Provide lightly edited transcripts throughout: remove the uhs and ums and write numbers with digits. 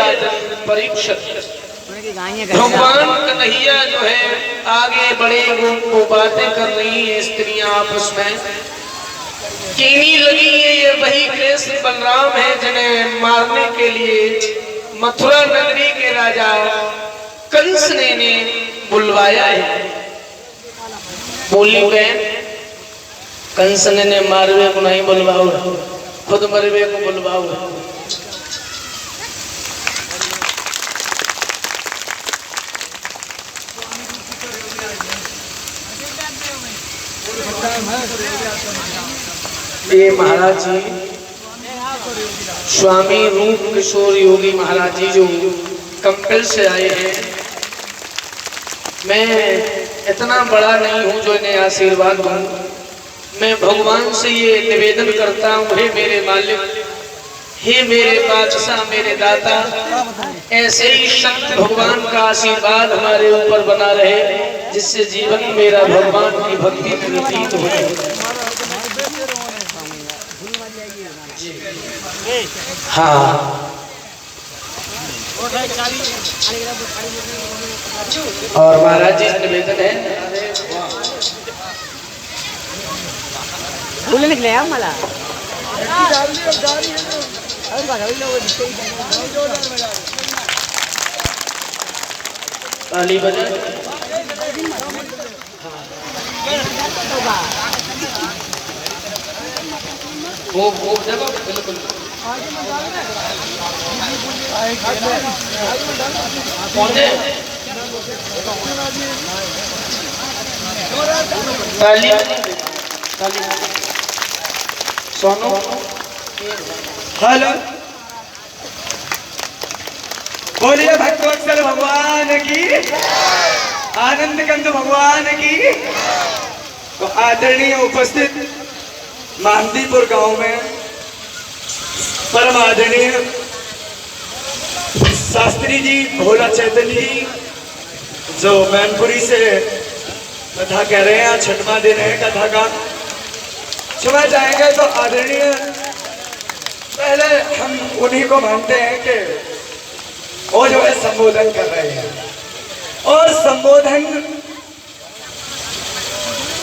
राजन परीक्षित। भगवान कन्हैया जो है आगे बड़े वो बातें कर रही है स्त्रियां आपस में। कीनी लगी है ये वही कृष्ण बलराम है जिन्हें मारने के लिए मथुरा नगरी के राजा कंस ने बुलवाया है। बोली बहन कंस ने मारवे को नहीं बुलवाओ, खुद मरवे को बुलवाओ। ये महाराज जी स्वामी रूप किशोर योगी महाराज जी जो कंपेल से आए हैं। मैं इतना बड़ा नहीं हूं जो इन्हें आशीर्वाद दूं। मैं भगवान से ये निवेदन करता हूं, हे मेरे मालिक, हे मेरे बादशाह, मेरे दाता, ऐसे ही संत भगवान का आशीर्वाद हमारे ऊपर बना रहे जिससे जीवन मेरा भगवान की भक्ति में व्यतीत हो जाए। हाँ, और महाराज जी निवेदन है बोले निकले आप मला ताली बजा। वो देखो बिल्कुल ताली ताली। सोनो हेलो, बोलिए भक्तवत्सल भगवान की, आनंद कंद भगवान की। तो आदरणीय उपस्थित मानदीपुर गांव में परम आदरणीय शास्त्री जी भोला चैतन्य जी जो मैनपुरी से कथा कह रहे हैं, छठवां दिन है कथा का। सुना जाएंगे तो आदरणीय पहले हम उन्हीं को मानते हैं कि वो जो है संबोधन कर रहे हैं, और संबोधन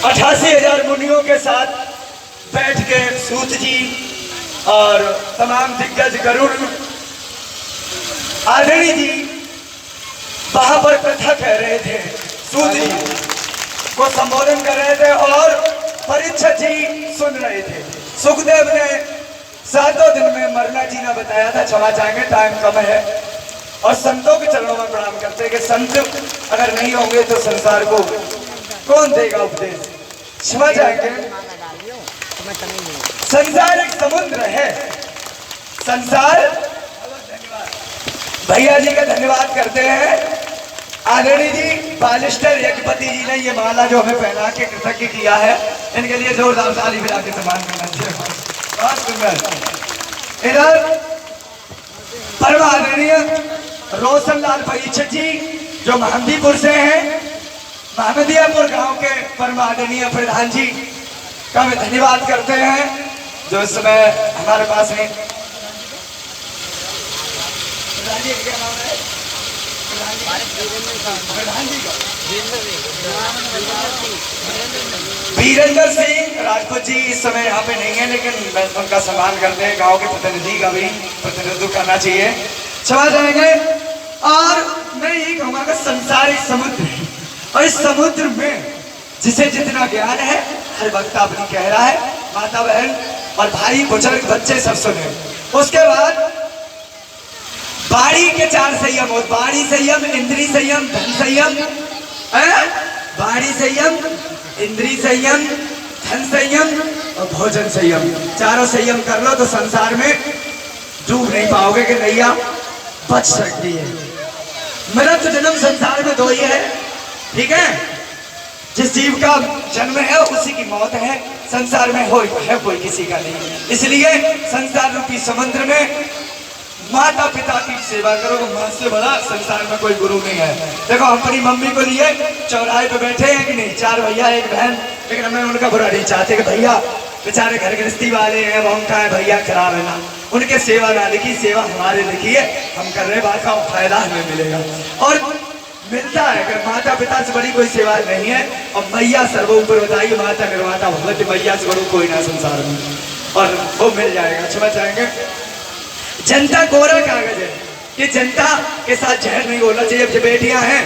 88,000 मुनियों के साथ बैठ के सूत जी और तमाम दिग्गज गरुड़ आदरणीय जी वहां पर कथा कह रहे थे, सूत जी को संबोधन कर रहे थे और परीक्षित जी सुन रहे थे। सुखदेव ने 7 दिन में मरना जीना बताया था। क्षमा चाहेंगे, टाइम कम है। और संतों के चरणों में प्रणाम करते हैं कि संत अगर नहीं होंगे तो संसार को कौन देगा उपदेश। क्षमा चाहेंगे, संसार एक समुद्र है। संसार, भैया जी का धन्यवाद करते हैं। आदरणीय जी बालिस्टर यज्ञपति जी ने ये माला जो हमें पहना के कृतज्ञ किया है, इनके लिए जोरदार ताली बजा के सम्मान करना चाहिए। बहुत सुंदर। इधर परम आदरणीय रोशन लाल परीक्षित जी जो महमदीपुर से हैं, महमदियापुर गांव के परम आदरणीय प्रधान जी का मैं धन्यवाद करते हैं जो इस समय हमारे पास हैं। वीरेंद्र सिंह राजपूत जी इस समय यहाँ पे नहीं है, लेकिन मैं उनका सम्मान करते हैं। गांव के प्रतिनिधि का भी प्रतिनिधित्व करना चाहिए। क्षमा चाहेंगे। और मैं यही कहूँगा कि संसार एक समुद्र है, और इस समुद्र में जिसे जितना ज्ञान है हर वक्त अपनी कह रहा है, माता बहन और भाई बुजुर्ग बच्चे सब सुने। उसके बाद बाड़ी के 4 संयम हो, बाड़ी संयम, इंद्री संयम, धन संयम, बाड़ी संयम, इंद्री संयम, धन संयम और भोजन संयम। 4 संयम कर लो तो संसार में डूब नहीं पाओगे कि नैया बच सकती है। मेरा तो जन्म संसार में 2 ही है, ठीक है। जिस जीव का जन्म है उसी की मौत है, संसार में हो है कोई किसी का नहीं। इसलिए संसार रूपी समुद्र में माता पिता की सेवा करो। मां से बड़ा संसार में कोई गुरु नहीं है। देखो हम अपनी मम्मी को लिए चौराहे पे बैठे हैं कि नहीं, 4 भैया 1 बहन, लेकिन हमें उनका बुरा नहीं चाहते कि भैया बेचारे घर गृहस्थी वाले हैं, वो उनका है भैया खराब है ना। उनके सेवा ना लिखी, सेवा हमारे लिखी है, हम कर रहे बात का फायदा हमें मिलेगा और मिलता है। अगर माता पिता से बड़ी कोई सेवा नहीं है और मैया सर्वोपरि बताइए, माता निर्माता भगवती, मैया से बड़ो कोई ना संसार में, और वो मिल जाएगा। क्षमा चाहेंगे। जनता कोरा कागज है कि जनता के साथ जहर नहीं बोलना चाहिए। जो बेटियां हैं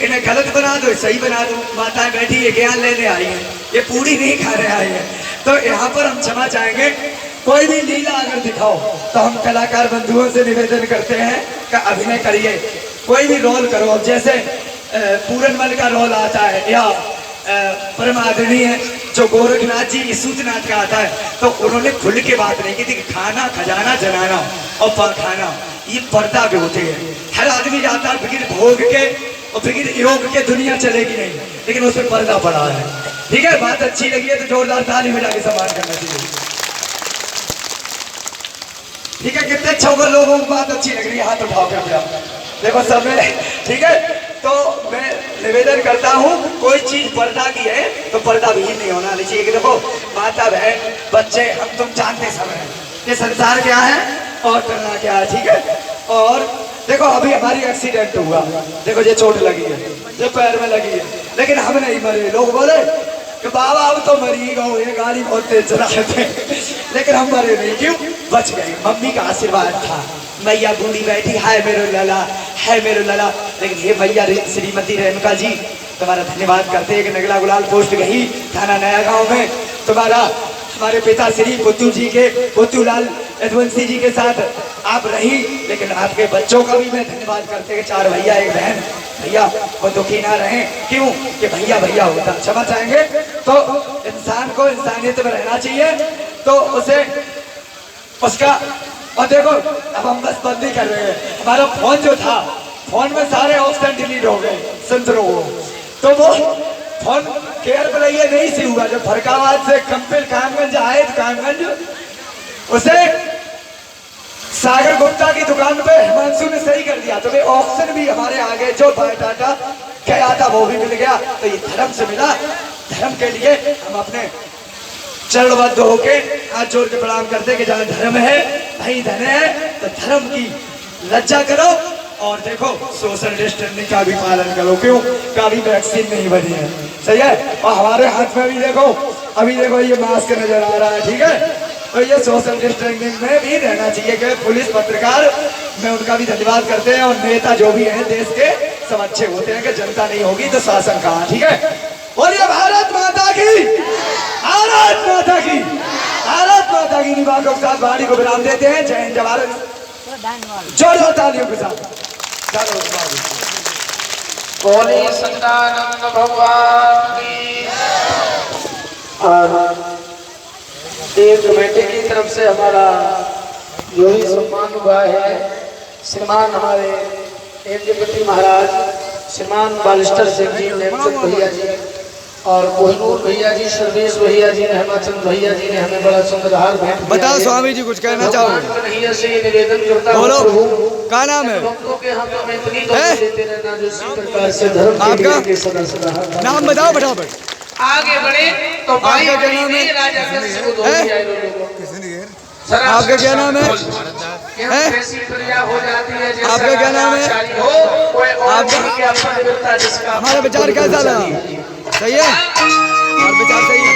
इन्हें गलत बना दो, सही बना दो। माताएं बैठी ये ज्ञान लेने आई है, ये पूरी नहीं खाने आई है। तो यहाँ पर हम क्षमा चाहेंगे। कोई भी लीला अगर दिखाओ तो हम कलाकार बंधुओं से निवेदन करते हैं कि अभिनय करिए, कोई भी रोल करो। अब जैसे पूरनमल का रोल आता है या परम आदरणीय जो गोरखनाथ जी सूतनाथ का आता है, तो उन्होंने खुल के बात नहीं की थी कि खाना, खजाना, जनाना और पाखाना ये पर्दा पे होते हैं। हर आदमी जाता है बिगिर भोग के और बिगिर योग के, दुनिया चलेगी नहीं, लेकिन उसमें पर्दा पड़ा है। ठीक है, बात अच्छी लगी है तो जोरदार ताली बजा के सम्मान करना चाहिए। ठीक है, कितने अच्छे लोगों को बात अच्छी लग रही है, हाथ उठाओ कृपया। देखो सब में, ठीक है। तो मैं निवेदन करता हूँ, कोई चीज पर्दा की है तो पर्दा भी नहीं होना चाहिए। कि देखो माता बहन बच्चे हम तुम जानते सब हैं ये संसार क्या है और करना क्या है। ठीक है, और देखो अभी हमारी एक्सीडेंट हुआ, देखो ये चोट लगी है, ये पैर में लगी है, लेकिन हम नहीं मरे। लोग बोले कि बाबा अब तो मरी गो, ये गाड़ी बहुत तेज चला रहे थे, लेकिन हम मरे नहीं। क्यों? बच गए, मम्मी का आशीर्वाद था। मैया बूढ़ी बैठी, हाय मेरो लला, है मेरो लला। लेकिन ये मैया श्रीमती रेणुका जी तुम्हारा धन्यवाद करते हैं कि नगला गुलाल पोस्ट गई थाना नया गांव में, तुम्हारा हमारे पिता श्री पुत्तूलाल यदुवंशी जी के साथ आप रही, लेकिन आपके बच्चों का भी मैं धन्यवाद करते हैं कि 4 भैया 1 बहन, भैया वो दुखी ना रहे। क्यों? कि भैया भैया होता। क्षमा चाहेंगे। तो इंसान को इंसानियत में रहना चाहिए, तो उसे उसका, और देखो अब हम बस बंदी कर रहे हैं। हमारा फोन जो था, फोन में सारे ऑप्शन डिलीट हो गए संतरों को, तो वो फोन केयर पर ये नहीं से हुआ। जब फरकाबाद से कंपेल कामगंज आए तो कामगंज उसे सागर गुप्ता की दुकान पे हिमांशु ने सही कर दिया, तो वे ऑप्शन भी हमारे आगे जो बायोडाटा गया था वो भी मिल गया। तो ये धर्म से मिला, धर्म के लिए हम अपने चरणबद्ध होके हाथ जोड़ के प्रणाम करते कि जहाँ धर्म है वहीं धन है, तो धर्म की लज्जा करो। और देखो सोशल डिस्टेंसिंग का भी पालन करो। क्यों? का भी वैक्सीन नहीं बनी है, सही है। और हमारे हाथ में भी देखो, अभी देखो ये मास्क नजर आ रहा है, ठीक है। और ये सोशल डिस्टेंसिंग में भी रहना चाहिए कि पुलिस, पत्रकार, मैं उनका भी धन्यवाद करते हैं। और नेता जो भी हैं देश के सब अच्छे होते हैं कि जनता नहीं होगी तो शासन कहाँ, ठीक है। बोलिए भारत माता की, भारत माता की, भारत माता की। निवासों के साथ वाणी को विराम देते हैं। जय हिंद, जय भारत, जोरदार तालियों के साथ। बोले सच्चिदानंद भगवान की। और एक कमेटी की तरफ से हमारा जो भी सम्मान हुआ है, श्रीमान हमारे एमजेपति महाराज, श्रीमान बालिस्टर सिंह जी, नेमचंद भैया जी और कोहिनूर भैया जी, सर्वेश भैया जी ने, हेमाचंद भैया जी ने हमें बड़ा सुंदर हार भेंट किया। बताओ स्वामी जी कुछ कहना चाहोगे? कन्हैया से निवेदन करता हूं, बोलो क्या नाम है? भक्तों के हाथों में इतनी दौलत देते रहना जो इसी प्रकार से धर्म के लिए सदा सदा नाम बताओ फटाफट। आगे बढ़े तो भाई आपका क्या नाम है? राजा से वो दो ही आए लोगों। आपका क्या नाम है? आपका क्या नाम है? आपका हमारा विचार कैसा लगा? सही है, और विचार सही है।